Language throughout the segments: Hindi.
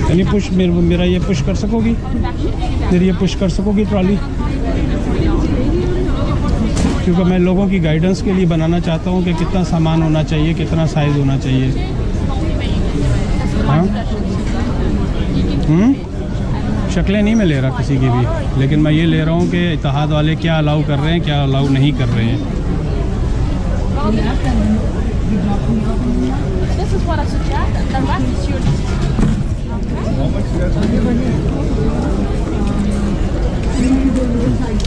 यानी पुश मेरा ये पुश कर सकोगी, मेरी ये पुश कर सकोगी ट्रॉली, क्योंकि मैं लोगों की गाइडेंस के लिए बनाना चाहता हूँ कि कितना सामान होना चाहिए, कितना साइज़ होना चाहिए। हाँ शक्लें नहीं मैं ले रहा किसी की भी, लेकिन मैं ये ले रहा हूँ कि इत्तेहाद वाले क्या अलाउ कर रहे हैं, क्या अलाउ नहीं कर रहे हैं।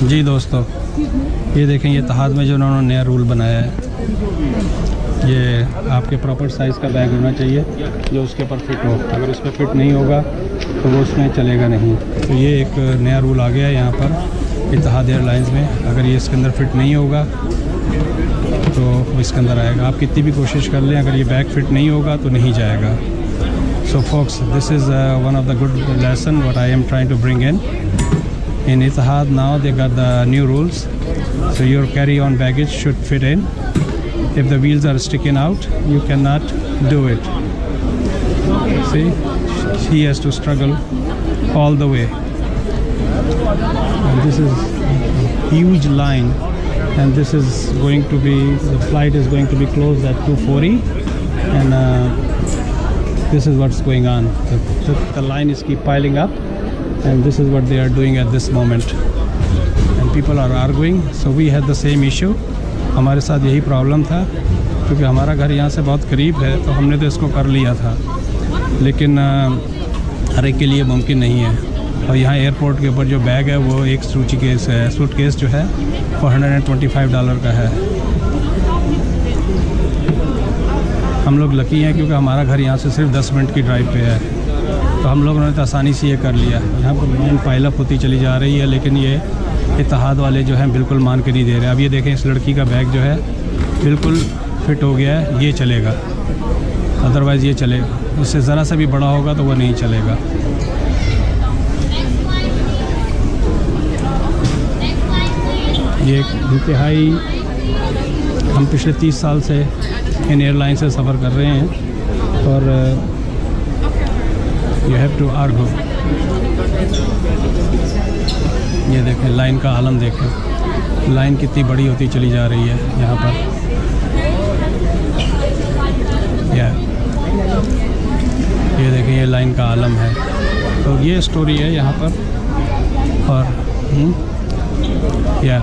जी दोस्तों, ये देखें, ये इत्तेहाद में जो उन्होंने नया रूल बनाया है, ये आपके प्रॉपर साइज़ का बैग होना चाहिए जो उसके ऊपर फिट हो। अगर उस पर फिट नहीं होगा तो वो उसमें चलेगा नहीं। तो ये एक नया रूल आ गया है यहाँ पर इत्तेहाद एयरलाइंस में। अगर ये इसके अंदर फिट नहीं होगा तो वो इसके अंदर आएगा। आप कितनी भी कोशिश कर लें, अगर ये बैग फिट नहीं होगा तो नहीं जाएगा। सो folks, this is one of the good lesson what I am trying to bring in Etihad. Now they got the new rules, so your carry-on baggage should fit in. If the wheels are sticking out, you cannot do it. See, he has to struggle all the way. And this is a huge line, and this is going to be, the flight is going to be closed at 2:40, and this is what's going on. The line is keep piling up, and this is what they are doing at this moment. And people are arguing. So we had the same issue. हमारे साथ यही प्रॉब्लम था, क्योंकि हमारा घर यहाँ से बहुत करीब है, तो हमने तो इसको कर लिया था, लेकिन हर एक के लिए मुमकिन नहीं है। और यहाँ एयरपोर्ट के ऊपर जो बैग है वो एक सूटकेस है, सूटकेस जो है $425 का है। हम लोग लकी हैं क्योंकि हमारा घर यहाँ से सिर्फ 10 मिनट की ड्राइव पे है, तो हम लोगों ने तो आसानी से ये कर लिया। यहाँ पर लाइन पाइलअप होती चली जा रही है, लेकिन ये इत्तेहाद वाले जो हैं बिल्कुल मान के नहीं दे रहे। अब ये देखें, इस लड़की का बैग जो है बिल्कुल फिट हो गया है, ये चलेगा, अदरवाइज़ ये चलेगा। उससे ज़रा सा भी बड़ा होगा तो वो नहीं चलेगा। ये इंतहाई, हम पिछले 30 साल से इन एयरलाइन से सफ़र कर रहे हैं, और यू हैव टू आर्गो। ये देखें, लाइन का आलम देखें, लाइन कितनी बड़ी होती चली जा रही है यहाँ पर। ये देखें, ये लाइन का आलम है। तो ये स्टोरी है यहाँ पर। और ये